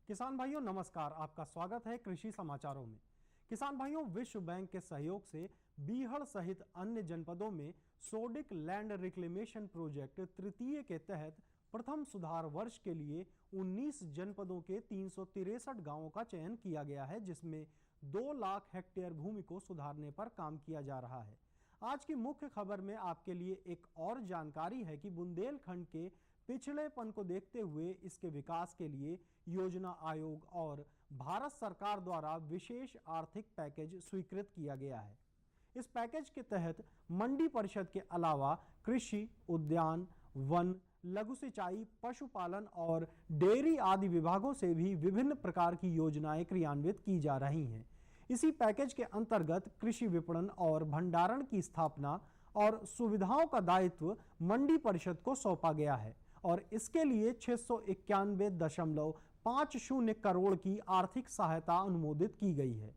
किसान भाइयों नमस्कार, आपका स्वागत है कृषि समाचारों में। किसान भाइयों, विश्व बैंक के सहयोग से बीहड़ सहित अन्य जनपदों में सोडिक लैंड रिक्लेमेशन प्रोजेक्ट तृतीय के तहत प्रथम सुधार वर्ष के लिए 19 जनपदों के 363 गांवों का चयन किया गया है, जिसमें 2 लाख हेक्टेयर भूमि को सुधारने पर काम किया जा रहा है। आज की मुख्य खबर में आपके लिए एक और जानकारी है कि बुंदेलखंड के पिछड़ेपन को देखते हुए इसके विकास के लिए योजना आयोग और भारत सरकार द्वारा विशेष आर्थिक पैकेज स्वीकृत किया गया है। इस पैकेज के तहत मंडी परिषद के अलावा कृषि, उद्यान, वन, लघु सिंचाई, पशुपालन और डेयरी आदि विभागों से भी विभिन्न प्रकार की योजनाएं क्रियान्वित की जा रही हैं। इसी पैकेज के अंतर्गत कृषि विपणन और भंडारण की स्थापना और सुविधाओं का दायित्व मंडी परिषद को सौंपा गया है और इसके लिए 691.50 करोड़ की आर्थिक सहायता अनुमोदित की गई है।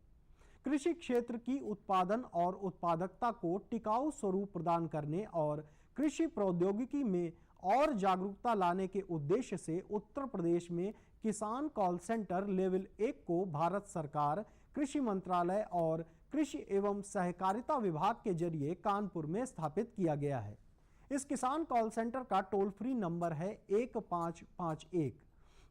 कृषि क्षेत्र की उत्पादन और उत्पादकता को टिकाऊ स्वरूप प्रदान करने और कृषि प्रौद्योगिकी में और जागरूकता लाने के उद्देश्य से उत्तर प्रदेश में किसान कॉल सेंटर लेवल 1 को भारत सरकार, कृषि मंत्रालय और कृषि एवं सहकारिता विभाग के जरिए कानपुर में स्थापित किया गया है। इस किसान कॉल सेंटर का टोल फ्री नंबर है 1551।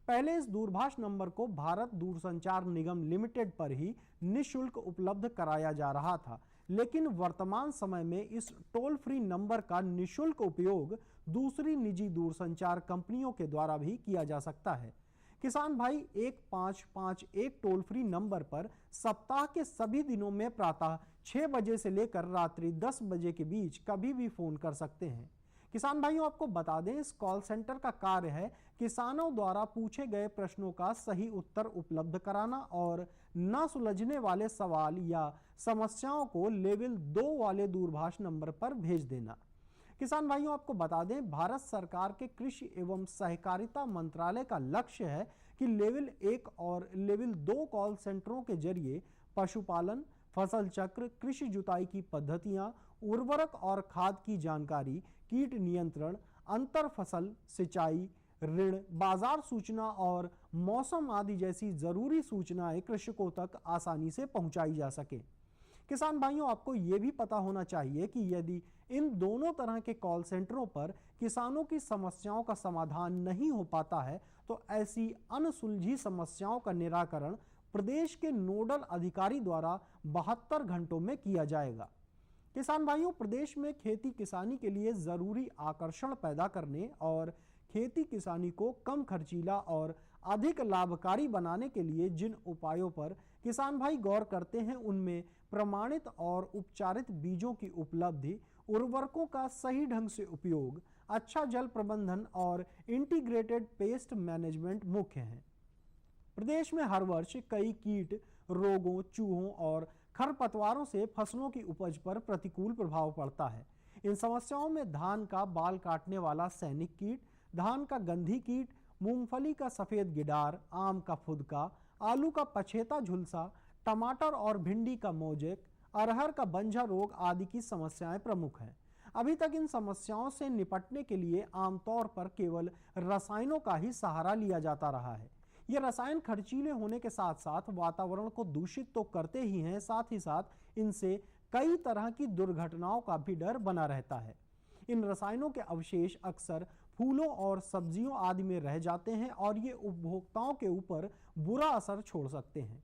पहले इस दूरभाष नंबर को भारत दूरसंचार निगम लिमिटेड पर ही निःशुल्क उपलब्ध कराया जा रहा था, लेकिन वर्तमान समय में इस टोल फ्री नंबर का निःशुल्क उपयोग दूसरी निजी दूरसंचार कंपनियों के द्वारा भी किया जा सकता है। किसान भाई 1551 टोल फ्री नंबर पर सप्ताह के सभी दिनों में प्रातः 6 बजे से लेकर रात्रि 10 बजे के बीच कभी भी फोन कर सकते हैं। किसान भाइयों, आपको बता दें, इस कॉल सेंटर का कार्य है किसानों द्वारा पूछे गए प्रश्नों का सही उत्तर उपलब्ध कराना और न सुलझने वाले सवाल या समस्याओं को लेवल 2 वाले दूरभाष नंबर पर भेज देना। किसान भाइयों, आपको बता दें, भारत सरकार के कृषि एवं सहकारिता मंत्रालय का लक्ष्य है कि लेवल 1 और लेवल 2 कॉल सेंटरों के जरिए पशुपालन, फसल चक्र, कृषि जुताई की पद्धतियां, उर्वरक और खाद की जानकारी, कीट नियंत्रण, अंतर फसल सिंचाई, ऋण, बाजार सूचना और मौसम आदि जैसी जरूरी सूचनाएं कृषकों तक आसानी से पहुंचाई जा सके। किसान भाइयों, आपको यह भी पता होना चाहिए कि यदि इन दोनों तरह के कॉल सेंटरों पर किसानों की समस्याओं का समाधान नहीं हो पाता है तो ऐसी अनसुलझी समस्याओं का निराकरण प्रदेश के नोडल अधिकारी द्वारा 72 घंटों में किया जाएगा। किसान भाइयों, प्रदेश में खेती किसानी के लिए जरूरी आकर्षण पैदा करने और खेती किसानी को कम खर्चीला और अधिक लाभकारी बनाने के लिए जिन उपायों पर किसान भाई गौर करते हैं, उनमें प्रमाणित और उपचारित बीजों की उपलब्धि, उर्वरकों का सही ढंग से उपयोग, अच्छा जल प्रबंधन और इंटीग्रेटेड पेस्ट मैनेजमेंट मुख्य हैं। प्रदेश में हर वर्ष कई कीट, रोगों, चूहों और खरपतवारों से फसलों की उपज पर प्रतिकूल प्रभाव पड़ता है। इन समस्याओं में धान का बाल काटने वाला सैनिक कीट, धान का गंधी कीट, मूंगफली का सफेद गिडार, आम का फुदका, आलू का पछेता झुलसा, टमाटर और भिंडी का मोजेक, अरहर का बंझा रोग आदि की समस्याएं प्रमुख हैं। अभी तक इन समस्याओं से निपटने के लिए आमतौर पर केवल रसायनों का ही सहारा लिया जाता रहा है। ये रसायन खर्चीले होने के साथ साथ वातावरण को दूषित तो करते ही हैं, साथ ही साथ इनसे कई तरह की दुर्घटनाओं का भी डर बना रहता है। इन रसायनों के अवशेष अक्सर फूलों और सब्जियों आदि में रह जाते हैं और ये उपभोक्ताओं के ऊपर बुरा असर छोड़ सकते हैं।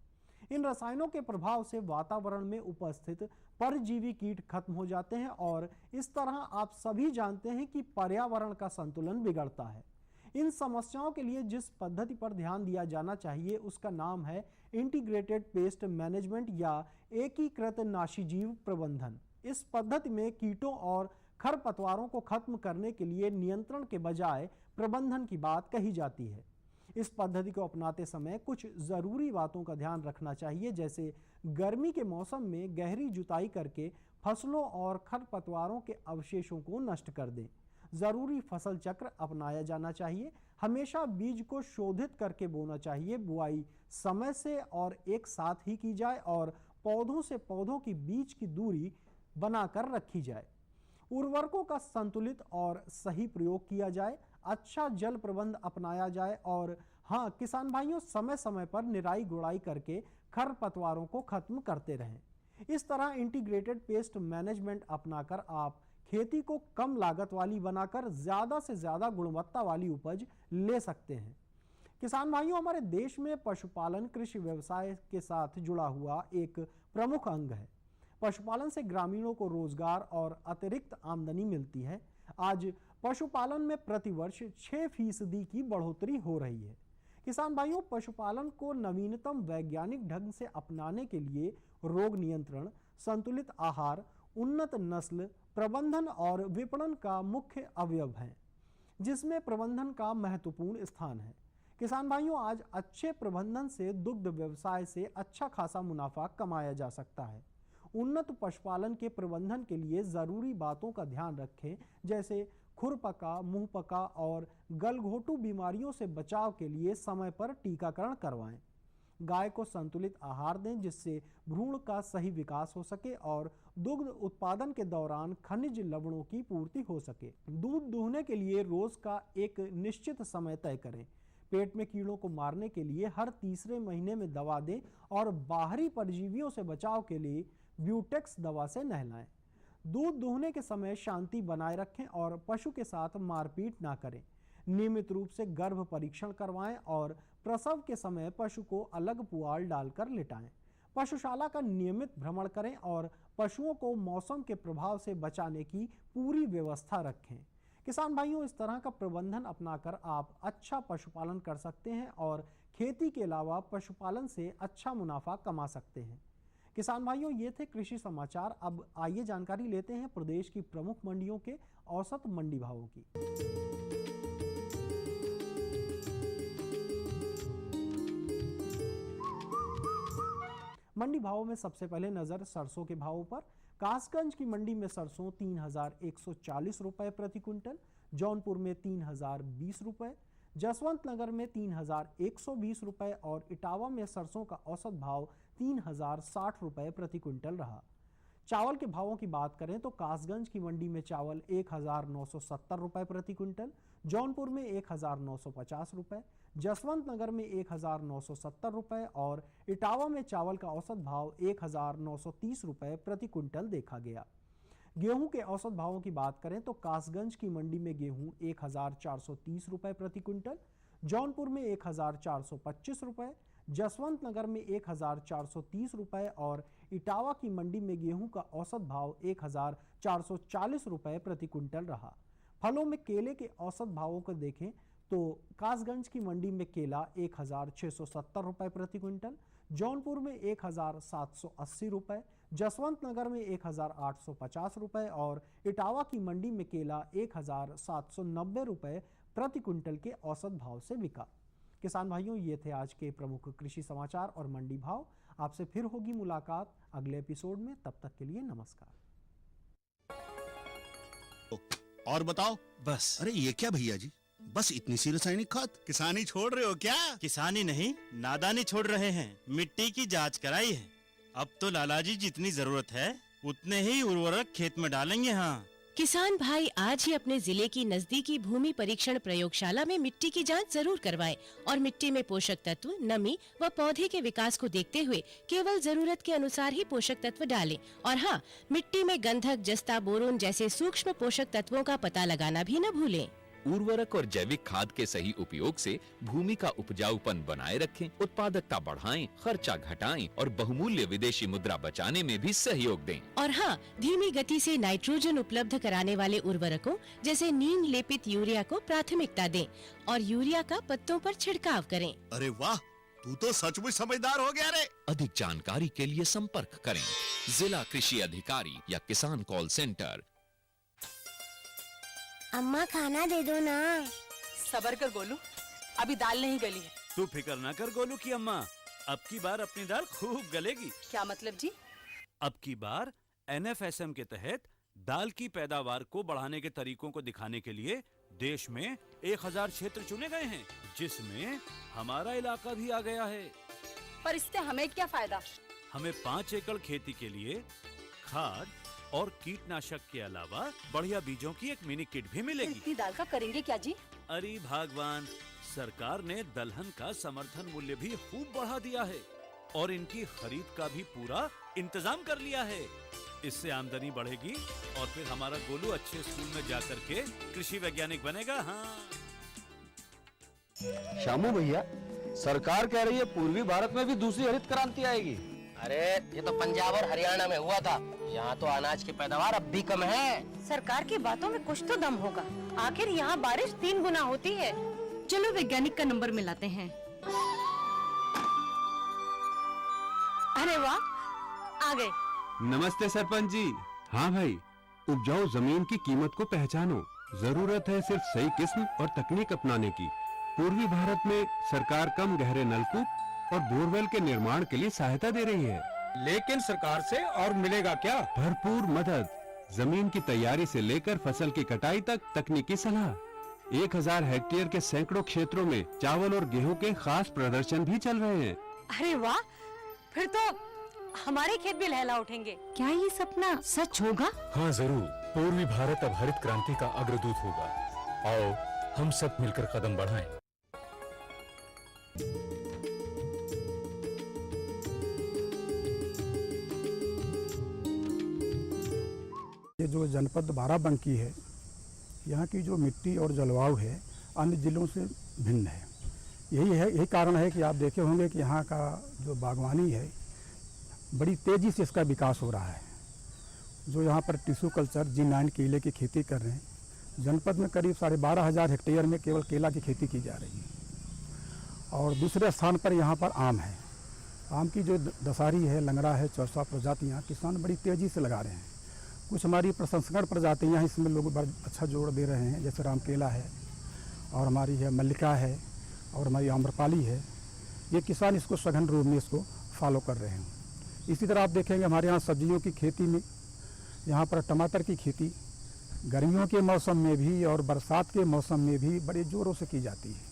इन रसायनों के प्रभाव से वातावरण में उपस्थित परजीवी कीट खत्म हो जाते हैं और इस तरह आप सभी जानते हैं कि पर्यावरण का संतुलन बिगड़ता है। इन समस्याओं के लिए जिस पद्धति पर ध्यान दिया जाना चाहिए उसका नाम है इंटीग्रेटेड पेस्ट मैनेजमेंट या एकीकृत नाशीजीव प्रबंधन। इस पद्धति में कीटों और खरपतवारों को खत्म करने के लिए नियंत्रण के बजाय प्रबंधन की बात कही जाती है। इस पद्धति को अपनाते समय कुछ जरूरी बातों का ध्यान रखना चाहिए, जैसे गर्मी के मौसम में गहरी जुताई करके फसलों और खरपतवारों के अवशेषों को नष्ट कर दें। जरूरी फसल चक्र अपनाया जाना चाहिए। हमेशा बीज को शोधित करके बोना चाहिए। बुआई समय से और एक साथ ही की जाए और पौधों से पौधों की बीच की दूरी बनाकर रखी जाए। उर्वरकों का संतुलित और सही प्रयोग किया जाए, अच्छा जल प्रबंध अपनाया जाए और हाँ, किसान भाइयों, समय समय पर निराई गुड़ाई करके खरपतवारों को खत्म करते रहें। इस तरह इंटीग्रेटेड पेस्ट मैनेजमेंट अपनाकर आप खेती को कम लागत वाली बनाकर ज्यादा से ज्यादा गुणवत्ता वाली उपज ले सकते हैं। किसान भाइयों, हमारे देश में पशुपालन कृषि व्यवसाय के साथ जुड़ा हुआ एक प्रमुख अंग है। पशुपालन से ग्रामीणों को रोजगार और अतिरिक्त आमदनी मिलती है। आज पशुपालन में प्रतिवर्ष 6% की बढ़ोतरी हो रही है। किसान भाइयों, पशुपालन को नवीनतम वैज्ञानिक ढंग से अपनाने के लिए रोग नियंत्रण, संतुलित आहार, उन्नत नस्ल प्रबंधन और विपणन का मुख्य अवयव है, जिसमें प्रबंधन का महत्वपूर्ण स्थान है। किसान भाइयों, आज अच्छे प्रबंधन से दुग्ध व्यवसाय से अच्छा खासा मुनाफा कमाया जा सकता है। उन्नत पशुपालन के प्रबंधन के लिए जरूरी बातों का ध्यान रखें, जैसे खुरपका, मुंहपका और गलघोटू बीमारियों से बचाव के लिए समय पर टीकाकरण करवाएं। गाय को संतुलित आहार दें, जिससे भ्रूण का सही विकास हो सके और दुग्ध उत्पादन के दौरान खनिज लवणों की पूर्ति हो सके। दूध दूहने के लिए रोज का एक निश्चित समय तय करें। पेट में कीड़ों को मारने के लिए हर तीसरे महीने में दवा दें और बाहरी परजीवियों से बचाव के लिए ब्यूटेक्स दवा से नहलाएं। दूध दूहने के समय शांति बनाए रखें और पशु के साथ मारपीट ना करें। नियमित रूप से गर्भ परीक्षण करवाएं और प्रसव के समय पशु को अलग पुआल डालकर लिटाएं। पशुशाला का नियमित भ्रमण करें और पशुओं को मौसम के प्रभाव से बचाने की पूरी व्यवस्था रखें। किसान भाइयों, इस तरह का प्रबंधन अपनाकर आप अच्छा पशुपालन कर सकते हैं और खेती के अलावा पशुपालन से अच्छा मुनाफा कमा सकते हैं। किसान भाइयों, ये थे कृषि समाचार। अब आइए जानकारी लेते हैं प्रदेश की प्रमुख मंडियों के औसत मंडी भावों की। मंडी भावों में सबसे पहले नजर सरसों के भावों पर। कासगंज की मंडी में सरसों 3140 रुपए प्रति क्विंटल, जौनपुर में 3020 रुपए, जसवंत नगर में 3120 रुपए और इटावा में सरसों का औसत भाव 3060 रुपए प्रति क्विंटल रहा। चावल के भावों की बात करें तो कासगंज की मंडी में चावल 1970 रुपए प्रति क्विंटल, जौनपुर में 1950 रुपए, जसवंत नगर में 1970 रुपए और इटावा में चावल का औसत भाव 1930 रुपए प्रति क्विंटल देखा गया। गेहूं के औसत भावों की बात करें तो कासगंज की मंडी में गेहूं 1430 रुपए प्रति क्विंटल, जौनपुर में 1425 रुपए, जसवंत नगर में 1430 रुपए और इटावा की मंडी में गेहूं का औसत भाव 1440 रुपए प्रति क्विंटल रहा। फलों में केले के औसत भावों को देखें तो कासगंज की मंडी में केला 1670 रुपए प्रति क्विंटल, जौनपुर में 1780 रुपए, जसवंत नगर में 1850 रुपए और इटावा की मंडी में केला 1790 रुपए प्रति क्विंटल के औसत भाव से बिका। किसान भाइयों, ये थे आज के प्रमुख कृषि समाचार और मंडी भाव। आपसे फिर होगी मुलाकात अगले एपिसोड में। तब तक के लिए नमस्कार। और बताओ। बस। अरे ये क्या भैया जी, बस इतनी सी रासायनिक खाद? किसानी छोड़ रहे हो क्या? किसानी नहीं, नादानी छोड़ रहे हैं। मिट्टी की जांच कराई है। अब तो लालाजी जितनी जरूरत है उतने ही उर्वरक खेत में डालेंगे। हाँ, किसान भाई आज ही अपने जिले की नजदीकी भूमि परीक्षण प्रयोगशाला में मिट्टी की जांच जरूर करवाएं और मिट्टी में पोषक तत्व, नमी व पौधे के विकास को देखते हुए केवल जरूरत के अनुसार ही पोषक तत्व डालें। और हाँ, मिट्टी में गंधक, जस्ता, बोरोन जैसे सूक्ष्म पोषक तत्वों का पता लगाना भी न भूलें। उर्वरक और जैविक खाद के सही उपयोग से भूमि का उपजाऊपन बनाए रखें, उत्पादकता बढ़ाएं, खर्चा घटाएं और बहुमूल्य विदेशी मुद्रा बचाने में भी सहयोग दें। और हाँ, धीमी गति से नाइट्रोजन उपलब्ध कराने वाले उर्वरकों जैसे नीम लेपित यूरिया को प्राथमिकता दें और यूरिया का पत्तों पर छिड़काव करें। अरे वाह, तू तो सचमुच समझदार हो गया रे। अधिक जानकारी के लिए संपर्क करें जिला कृषि अधिकारी या किसान कॉल सेंटर। अम्मा खाना दे दो ना। सबर कर गोलू, अभी दाल नहीं गली है। तू फिक्र ना कर गोलू की अम्मा, अब की बार अपनी दाल खूब गलेगी। क्या मतलब जी? अब की बार NFSM के तहत दाल की पैदावार को बढ़ाने के तरीकों को दिखाने के लिए देश में 1000 क्षेत्र चुने गए हैं, जिसमें हमारा इलाका भी आ गया है। पर इससे हमें क्या फायदा? हमें 5 एकड़ खेती के लिए खाद और कीटनाशक के अलावा बढ़िया बीजों की एक मिनी किट भी मिलेगी। इतनी दाल का करेंगे क्या जी? अरे भगवान, सरकार ने दलहन का समर्थन मूल्य भी खूब बढ़ा दिया है और इनकी खरीद का भी पूरा इंतजाम कर लिया है। इससे आमदनी बढ़ेगी और फिर हमारा गोलू अच्छे स्कूल में जाकर के कृषि वैज्ञानिक बनेगा। हाँ श्यामू भैया, सरकार कह रही है पूर्वी भारत में भी दूसरी हरित क्रांति आएगी। अरे ये तो पंजाब और हरियाणा में हुआ था, यहाँ तो अनाज की पैदावार अब भी कम है। सरकार की बातों में कुछ तो दम होगा। आखिर यहाँ बारिश 3 गुना होती है। चलो वैज्ञानिक का नंबर मिलाते हैं। अरे वाह, आ गए। नमस्ते सरपंच जी। हाँ भाई, उपजाऊ जमीन की कीमत को पहचानो। जरूरत है सिर्फ सही किस्म और तकनीक अपनाने की। पूर्वी भारत में सरकार कम गहरे नलकूप और बोरवेल के निर्माण के लिए सहायता दे रही है। लेकिन सरकार से और मिलेगा क्या? भरपूर मदद, जमीन की तैयारी से लेकर फसल की कटाई तक तकनीकी सलाह। 1000 हेक्टेयर के सैकड़ों क्षेत्रों में चावल और गेहूं के खास प्रदर्शन भी चल रहे हैं। अरे वाह, फिर तो हमारे खेत भी लहला उठेंगे। क्या ये सपना सच होगा? हाँ जरूर, पूर्वी भारत अब हरित क्रांति का अग्रदूत होगा। आओ हम सब मिलकर कदम बढ़ाएं। ये जो जनपद बाराबंकी है, यहाँ की जो मिट्टी और जलवायु है अन्य जिलों से भिन्न है। यही कारण है कि आप देखे होंगे कि यहाँ का जो बागवानी है बड़ी तेज़ी से इसका विकास हो रहा है। जो यहाँ पर टिश्यू कल्चर G9 केले की खेती कर रहे हैं। जनपद में करीब 12,500 हेक्टेयर में केवल केला की खेती की जा रही है। और दूसरे स्थान पर यहाँ पर आम है। आम की जो दशहरी है, लंगड़ा है, चौसा प्रजातियाँ किसान बड़ी तेज़ी से लगा रहे हैं। कुछ हमारी प्रसंस्करण प्रजातियाँ इसमें लोग बड़ा अच्छा जोड़ दे रहे हैं, जैसे राम केला है और हमारी है मल्लिका है और हमारी आम्रपाली है। ये किसान इसको सघन रूप में इसको फॉलो कर रहे हैं। इसी तरह आप देखेंगे हमारे यहाँ सब्जियों की खेती में, यहाँ पर टमाटर की खेती गर्मियों के मौसम में भी और बरसात के मौसम में भी बड़े ज़ोरों से की जाती है।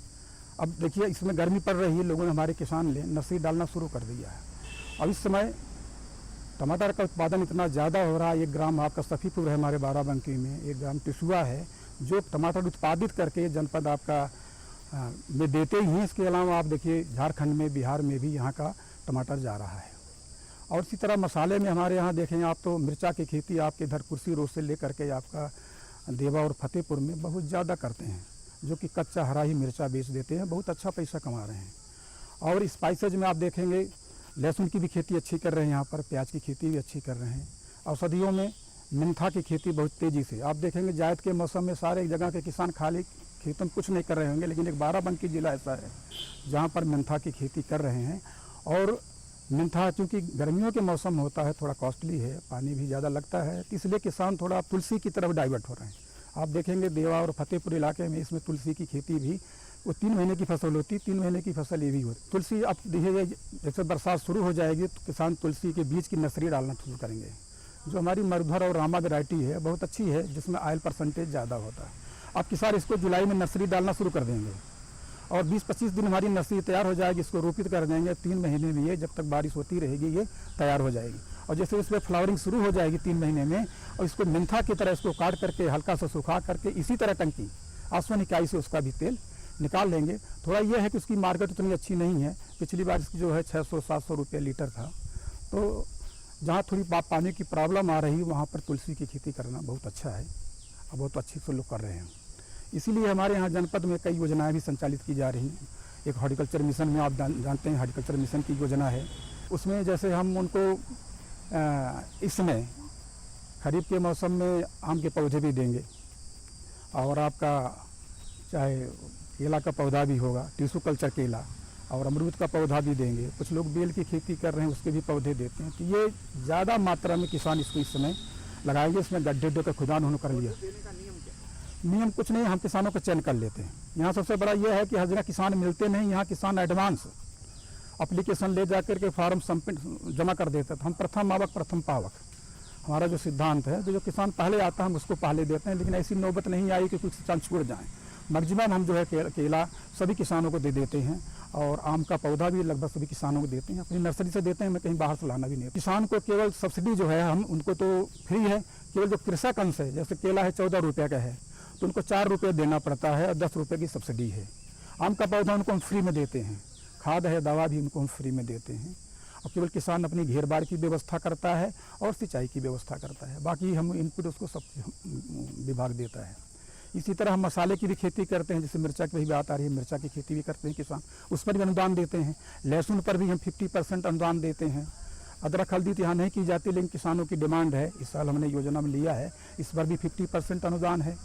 अब देखिए इसमें गर्मी पड़ रही है, लोगों ने, हमारे किसान ने नर्सरी डालना शुरू कर दिया है। अब इस समय टमाटर का उत्पादन इतना ज़्यादा हो रहा है। 1 ग्राम आपका सफ़ीपुर है हमारे बाराबंकी में, 1 ग्राम टिसुआ है जो टमाटर उत्पादित करके जनपद आपका में देते ही हैं। इसके अलावा आप देखिए झारखंड में, बिहार में भी यहाँ का टमाटर जा रहा है। और इसी तरह मसाले में हमारे यहाँ देखें आप तो मिर्चा की खेती आपके इधर कुर्सी रोड से लेकर के आपका देवा और फतेहपुर में बहुत ज़्यादा करते हैं, जो कि कच्चा हरा ही मिर्चा बेच देते हैं, बहुत अच्छा पैसा कमा रहे हैं। और स्पाइसेज में आप देखेंगे लहसुन की भी खेती अच्छी कर रहे हैं, यहाँ पर प्याज की खेती भी अच्छी कर रहे हैं। औषधियों में मेंथा की खेती बहुत तेज़ी से आप देखेंगे। जायद के मौसम में सारे जगह के किसान खाली खेतों में कुछ नहीं कर रहे होंगे, लेकिन एक बाराबंकी जिला ऐसा है जहाँ पर मेंथा की खेती कर रहे हैं। और मेंथा चूँकि गर्मियों के मौसम होता है, थोड़ा कॉस्टली है, पानी भी ज़्यादा लगता है, इसलिए किसान थोड़ा तुलसी की तरफ डाइवर्ट हो रहे हैं। आप देखेंगे देवा और फतेहपुर इलाके में इसमें तुलसी की खेती भी, वो 3 महीने की फसल होती, 3 महीने की फसल ये भी होती। तुलसी अब देखिए जैसे बरसात शुरू हो जाएगी तो किसान तुलसी के बीज की नर्सरी डालना शुरू करेंगे। जो हमारी मरुधर और रामा वैरायटी है बहुत अच्छी है, जिसमें ऑयल परसेंटेज ज़्यादा होता है। अब किसान इसको जुलाई में नर्सरी डालना शुरू कर देंगे और 20-25 दिन हमारी नर्सरी तैयार हो जाएगी। इसको रोपित कर देंगे 3 महीने में, ये जब तक बारिश होती रहेगी ये तैयार हो जाएगी। और जैसे इसमें फ्लावरिंग शुरू हो जाएगी 3 महीने में, और इसको मेंथा की तरह इसको काट करके हल्का सा सुखा करके इसी तरह टंकी आसमान इकाई से उसका भी तेल निकाल लेंगे। थोड़ा ये है कि उसकी मार्केट उतनी अच्छी नहीं है। पिछली बार इसकी जो है 600-700 रुपये लीटर था। तो जहाँ थोड़ी पानी की प्रॉब्लम आ रही है वहाँ पर तुलसी की खेती करना बहुत अच्छा है और बहुत अच्छी से लोग कर रहे हैं। इसीलिए हमारे यहाँ जनपद में कई योजनाएं भी संचालित की जा रही हैं। एक हॉर्टिकल्चर मिशन में आप जानते हैं, हॉर्टिकल्चर मिशन की योजना है। उसमें जैसे हम उनको इस समय खरीफ के मौसम में आम के पौधे भी देंगे और आपका चाहे केला का पौधा भी होगा, टिश्यू कल्चर केला, और अमरूद का पौधा भी देंगे। कुछ लोग बेल की खेती कर रहे हैं, उसके भी पौधे देते हैं। तो ये ज़्यादा मात्रा में किसान इसको इस समय लगाएंगे। इसमें गड्ढे देकर खुदान उन्होंने कर लिया। नियम कुछ नहीं, हम किसानों का चयन कर लेते हैं। यहाँ सबसे बड़ा ये है कि हर जगह किसान मिलते नहीं, यहाँ किसान एडवांस अप्लीकेशन ले जाकर के फॉर्म जमा कर देते हैं। तो हम प्रथम आवक प्रथम पावक हमारा जो सिद्धांत है, तो जो किसान पहले आता है हम उसको पहले देते हैं। लेकिन ऐसी नौबत नहीं आई कि कुछ किसान छूट जाएँ। मैक्सिमम हम जो है केला सभी किसानों को दे देते हैं और आम का पौधा भी लगभग सभी किसानों को देते हैं। अपनी नर्सरी से देते हैं, हमें कहीं बाहर से लाना भी नहीं। किसान को केवल सब्सिडी जो है हम उनको तो फ्री है, केवल जो कृषक अंश है, जैसे केला है 14 रुपये का है तो उनको 4 रुपये देना पड़ता है और 10 रुपये की सब्सिडी है। आम का पौधा उनको हम फ्री में देते हैं, खाद है, दवा भी उनको हम फ्री में देते हैं। और केवल किसान अपनी घेर बाड़ की व्यवस्था करता है और सिंचाई की व्यवस्था करता है, बाकी हम इनपुट उसको सब विभाग देता है। इसी तरह हम मसाले की भी खेती करते हैं, जैसे मिर्चा की भी बात आ रही है, मिर्चा की खेती भी करते हैं किसान, उस पर भी अनुदान देते हैं। लहसुन पर भी हम 50% अनुदान देते हैं। अदरक हल्दी तो यहाँ नहीं की जाती, लेकिन किसानों की डिमांड है, इस साल हमने योजना में लिया है, इस पर भी 50% अनुदान है।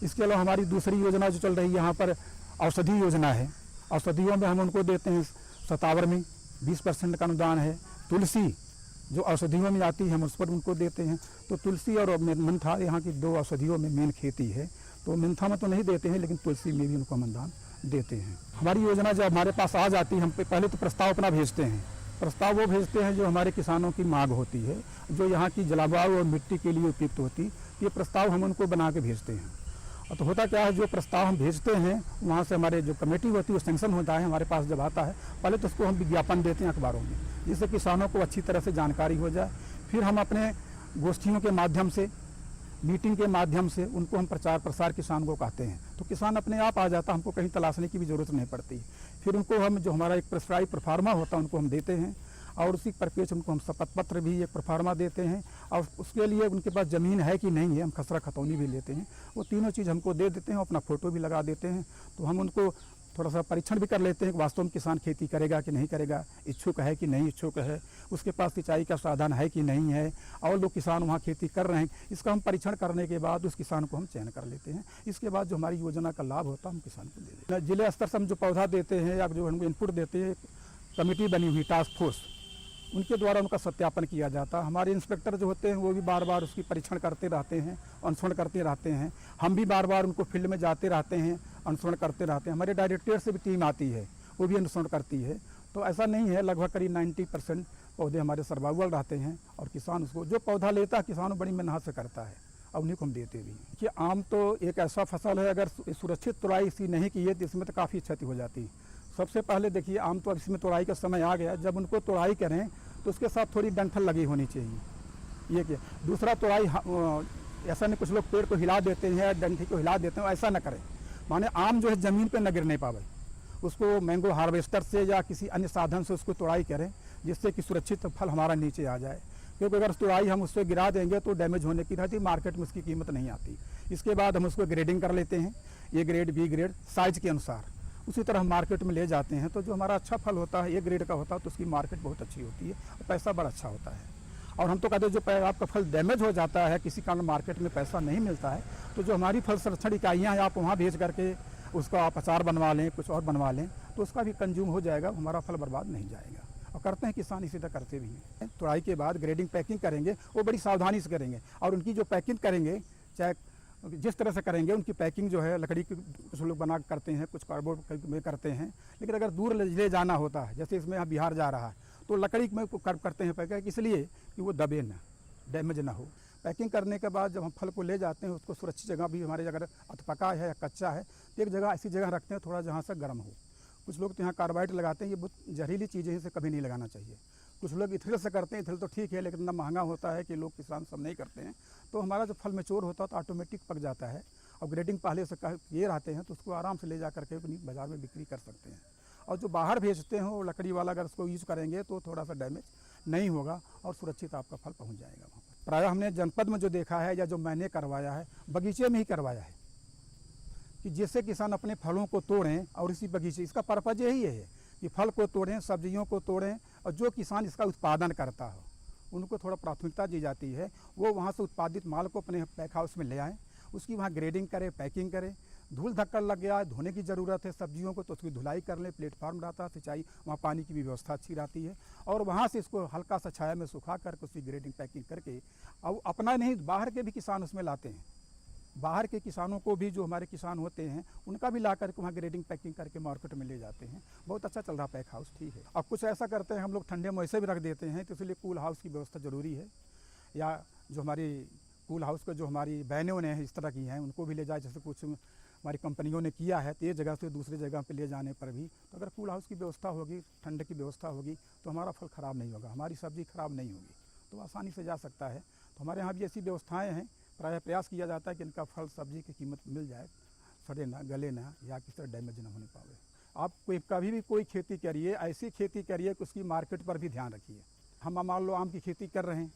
इसके अलावा हमारी दूसरी योजना जो चल रही है यहाँ पर औषधि योजना है। औषधियों में हम उनको देते हैं, सतावर में 20% का अनुदान है। तुलसी जो औषधियों में आती है हम उस पर उनको देते हैं। तो तुलसी और मेंथा यहाँ की 2 औषधियों में मेन खेती है, तो मेंथा में तो नहीं देते हैं, लेकिन तुलसी में भी उनको अनुदान देते हैं। हमारी योजना जब हमारे पास आ जाती है, हम पहले तो प्रस्ताव अपना भेजते हैं। प्रस्ताव वो भेजते हैं जो हमारे किसानों की मांग होती है, जो यहाँ की जलवायु और मिट्टी के लिए उपयुक्त होती, ये प्रस्ताव हम उनको बना के भेजते हैं। तो होता क्या है, जो प्रस्ताव हम भेजते हैं वहाँ से हमारे जो कमेटी होती है वो सैंक्शन होता है, हमारे पास जब आता है पहले तो उसको हम विज्ञापन देते हैं अखबारों में, जिससे किसानों को अच्छी तरह से जानकारी हो जाए। फिर हम अपने गोष्ठियों के माध्यम से, मीटिंग के माध्यम से उनको हम प्रचार प्रसार किसान को कहते हैं, तो किसान अपने आप आ जाता, हमको कहीं तलाशने की भी ज़रूरत नहीं पड़ती। फिर उनको हम जो हमारा एक प्रेस्क्राइब प्रोफार्मा होता है उनको हम देते हैं, और उसी परिपेक्ष उनको हम शपथ पत्र भी एक प्रोफार्मा देते हैं, और उसके लिए उनके पास ज़मीन है कि नहीं है, हम खसरा खतौनी भी लेते हैं। वो तीनों चीज़ हमको दे देते हैं, अपना फ़ोटो भी लगा देते हैं। तो हम उनको थोड़ा सा परीक्षण भी कर लेते हैं कि वास्तव में किसान खेती करेगा कि नहीं करेगा, इच्छुक है कि नहीं इच्छुक है, उसके पास सिंचाई का साधन है कि नहीं है, और लोग किसान वहाँ खेती कर रहे हैं, इसका हम परीक्षण करने के बाद उस किसान को हम चयन कर लेते हैं। इसके बाद जो हमारी योजना का लाभ होता है हम किसान को दे देते हैं। जिले स्तर से हम जो पौधा देते हैं या जो हमको इनपुट देते हैं, कमेटी बनी हुई टास्क फोर्स, उनके द्वारा उनका सत्यापन किया जाता है। हमारे इंस्पेक्टर जो होते हैं वो भी बार बार उसकी परीक्षण करते रहते हैं, अनुसरण करते रहते हैं। हम भी बार बार उनको फील्ड में जाते रहते हैं, अनुसरण करते रहते हैं। हमारे डायरेक्टर से भी टीम आती है, वो भी अनुसरण करती है। तो ऐसा नहीं है, लगभग करीब 90% पौधे हमारे सर्वाइवल रहते हैं, और किसान उसको जो पौधा लेता है किसान बड़ी मेहनत से करता है, और उन्हीं को हम देते भी हैं। कि आम तो एक ऐसा फसल है, अगर सुरक्षित तुड़ाई इसकी नहीं की है तो इसमें तो काफ़ी क्षति हो जाती है। सबसे पहले देखिए, आम तो अब इसमें तुड़ाई का समय आ गया, जब उनको तुड़ाई करें तो उसके साथ थोड़ी डंठल लगी होनी चाहिए, ये क्या। दूसरा, तुड़ाई ऐसा नहीं, कुछ लोग पेड़ को हिला देते हैं, डंठी को हिला देते हैं, ऐसा ना करें। माने आम जो है ज़मीन पे न गिरने पावे, उसको मैंगो हार्वेस्टर से या किसी अन्य साधन से उसको तुड़ाई करें, जिससे कि सुरक्षित फल हमारा नीचे आ जाए। क्योंकि अगर तुड़ाई हम उससे गिरा देंगे तो डैमेज होने की रहती, मार्केट में उसकी कीमत नहीं आती। इसके बाद हम उसको ग्रेडिंग कर लेते हैं, A grade, B grade, size के अनुसार। उसी तरह हम मार्केट में ले जाते हैं, तो जो हमारा अच्छा फल होता है, ए ग्रेड का होता है, तो उसकी मार्केट बहुत अच्छी होती है और पैसा बड़ा अच्छा होता है। और हम तो कहते हैं जो आपका फल डैमेज हो जाता है, किसी कारण मार्केट में पैसा नहीं मिलता है, तो जो हमारी फल संरक्षण इकाइयाँ हैं, आप वहाँ भेज करके उसका आप अचार बनवा लें, कुछ और बनवा लें, तो उसका भी कंज्यूम हो जाएगा, हमारा फल बर्बाद नहीं जाएगा। और करते हैं किसान, इसी तरह करते भी हैं। तुड़ाई के बाद ग्रेडिंग पैकिंग करेंगे, वो बड़ी सावधानी से करेंगे, और उनकी जो पैकिंग करेंगे, चाहे जिस तरह से करेंगे, उनकी पैकिंग जो है लकड़ी की कुछ लोग बना करते हैं, कुछ कार्डबोर्ड में करते हैं। लेकिन अगर दूर ले जाना होता है, जैसे इसमें यहाँ बिहार जा रहा है, तो लकड़ी में करते हैं पैकिंग, इसलिए कि वो दबे ना, डैमेज ना हो। पैकिंग करने के बाद जब हम फल को ले जाते हैं, उसको सुरक्षित जगह भी हमारे अगर अधपका है या कच्चा है, तो एक जगह ऐसी जगह रखते हैं थोड़ा जहाँ से गर्म हो। कुछ लोग तो यहाँ कार्बाइड लगाते हैं, ये बहुत जहरीली चीज़ें हैं, इसे कभी नहीं लगाना चाहिए। कुछ लोग इथेनॉल से करते हैं, इथेनॉल तो ठीक है, लेकिन इतना महंगा होता है कि लोग किसान सब नहीं करते हैं। तो हमारा जो फल मैच्योर होता है तो ऑटोमेटिक पक जाता है, और ग्रेडिंग पहले से किए रहते हैं, तो उसको आराम से ले जा करके अपनी बाज़ार में बिक्री कर सकते हैं। और जो बाहर भेजते हैं वो लकड़ी वाला अगर उसको यूज़ करेंगे तो थोड़ा सा डैमेज नहीं होगा और सुरक्षित आपका फल पहुँच जाएगा वहाँ पर। प्रायः हमने जनपद में जो देखा है या जो मैंने करवाया है, बगीचे में ही करवाया है, कि जिससे किसान अपने फलों को तोड़ें और इसी बगीचे, इसका पर्पज यही है कि फल को तोड़ें, सब्जियों को तोड़ें, और जो किसान इसका उत्पादन करता हो उनको थोड़ा प्राथमिकता दी जाती है, वो वहाँ से उत्पादित माल को अपने पैक हाउस में ले आएँ, उसकी वहाँ ग्रेडिंग करें, पैकिंग करें। धूल धक्कर लग गया, धोने की ज़रूरत है सब्जियों को, तो उसकी धुलाई कर लें, प्लेटफार्म रहता है, सिंचाई, वहाँ पानी की भी व्यवस्था अच्छी रहती है, और वहाँ से इसको हल्का सा छाया में सुखा करके उसकी ग्रेडिंग पैकिंग करके, और अपना नहीं, बाहर के भी किसान उसमें लाते हैं। बाहर के किसानों को भी, जो हमारे किसान होते हैं, उनका भी ला करके वहाँ ग्रेडिंग पैकिंग करके मार्केट में ले जाते हैं। बहुत अच्छा चल रहा पैक हाउस, ठीक है। अब कुछ ऐसा करते हैं, हम लोग ठंडे में ऐसे भी रख देते हैं, तो इसलिए कूल हाउस की व्यवस्था ज़रूरी है। या जो हमारी कूल हाउस को जो हमारी बहनों ने इस तरह की हैं, उनको भी ले जाए, जैसे कुछ हमारी कंपनियों ने किया है, तो एक जगह से दूसरी जगह पे ले जाने पर भी, तो अगर कूल हाउस की व्यवस्था होगी, ठंड की व्यवस्था होगी, तो हमारा फल ख़राब नहीं होगा, हमारी सब्ज़ी ख़राब नहीं होगी, तो आसानी से जा सकता है। तो हमारे यहाँ भी ऐसी व्यवस्थाएँ हैं, प्रायः प्रयास किया जाता है कि इनका फल सब्जी की कीमत मिल जाए सड़े ना, गले ना, या किसी तरह डैमेज ना होने पावे। आप कोई कभी भी कोई खेती करिए, ऐसी खेती करिए कि उसकी मार्केट पर भी ध्यान रखिए। हम मान लो आम की खेती कर रहे हैं,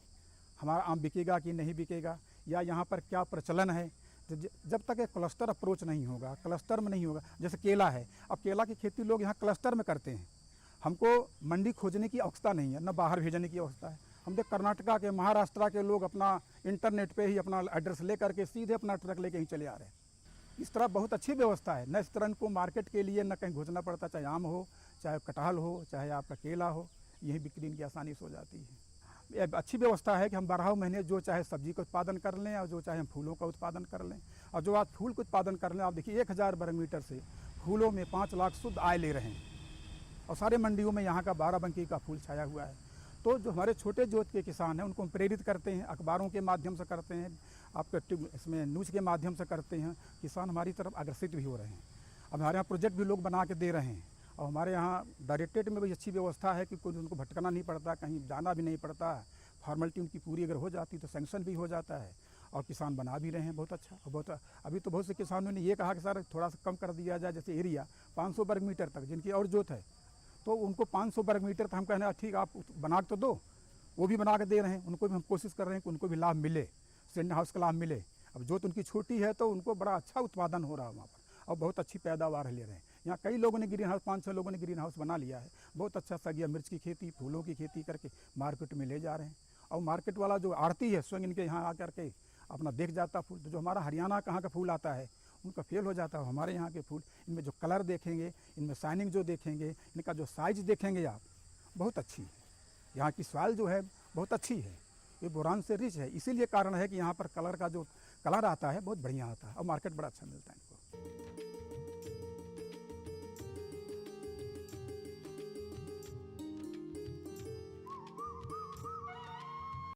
हमारा आम बिकेगा कि नहीं बिकेगा, या यहाँ पर क्या प्रचलन है। जब तक एक क्लस्टर अप्रोच नहीं होगा, क्लस्टर में नहीं होगा, जैसे केला है, अब केला की खेती लोग यहाँ क्लस्टर में करते हैं। हमको मंडी खोजने की आवश्यकता नहीं है, न बाहर भेजने की आवश्यकता है। हम देख कर्नाटका के, महाराष्ट्र के लोग अपना इंटरनेट पे ही अपना एड्रेस ले करके सीधे अपना ट्रक लेके ही चले आ रहे हैं। इस तरह बहुत अच्छी व्यवस्था है, न इस तरह इनको मार्केट के लिए न कहीं घुसना पड़ता, चाहे आम हो, चाहे कटहल हो, चाहे आपका केला हो, यही बिक्री इनकी आसानी से हो जाती है। ये अच्छी व्यवस्था है कि हम 12 महीने जो चाहे सब्जी का उत्पादन कर लें और जो चाहे हम फूलों का उत्पादन कर लें। और जो आज फूल का उत्पादन कर लें, आप देखिए 1000 वर्ग मीटर से फूलों में 5 लाख शुद्ध आय ले रहे हैं, और सारे मंडियों में यहाँ का बाराबंकी का फूल छाया हुआ है। तो जो हमारे छोटे जोत के किसान हैं उनको हम प्रेरित करते हैं, अखबारों के माध्यम से करते हैं, आपके इसमें न्यूज़ के माध्यम से करते हैं। किसान हमारी तरफ अग्रसित भी हो रहे हैं। अब हमारे यहाँ प्रोजेक्ट भी लोग बना के दे रहे हैं, और हमारे यहाँ डायरेक्टरेट में भी अच्छी व्यवस्था है कि कोई उनको भटकना नहीं पड़ता, कहीं जाना भी नहीं पड़ता। फॉर्मेलिटी उनकी पूरी अगर हो जाती तो सैंक्शन भी हो जाता है, और किसान बना भी रहे हैं बहुत अच्छा। और बहुत अभी तो बहुत से किसानों ने ये कहा कि सर थोड़ा सा कम कर दिया जाए, जैसे एरिया 500 वर्ग मीटर तक जिनकी और जोत है, तो उनको 500 वर्ग मीटर तक हम कहने हैं ठीक आप बना तो दो, वो भी बना के दे रहे हैं। उनको भी हम कोशिश कर रहे हैं कि उनको भी लाभ मिले, सिंड हाउस का लाभ मिले। अब जोत उनकी छोटी है तो उनको बड़ा अच्छा उत्पादन हो रहा है वहाँ पर, और बहुत अच्छी पैदावार ले रहे हैं। यहाँ कई लोगों ने ग्रीन हाउस, 5-6 लोगों ने ग्रीन हाउस बना लिया है, बहुत अच्छा सगिया मिर्च की खेती, फूलों की खेती करके मार्केट में ले जा रहे हैं। और मार्केट वाला जो आड़ती है स्वयं इनके यहाँ आकर के अपना देख जाता फूल। तो जो हमारा हरियाणा कहाँ का फूल आता है उनका फेल हो जाता है। हमारे यहाँ के फूल, इनमें जो कलर देखेंगे, इनमें शाइनिंग जो देखेंगे, इनका जो साइज देखेंगे आप, बहुत अच्छी है। यहाँ की सॉइल जो है बहुत अच्छी है, ये बोरान से रिच है। इसीलिए कारण है कि यहाँ पर कलर का जो कलर आता है बहुत बढ़िया आता है, और मार्केट बड़ा अच्छा मिलता है इनको।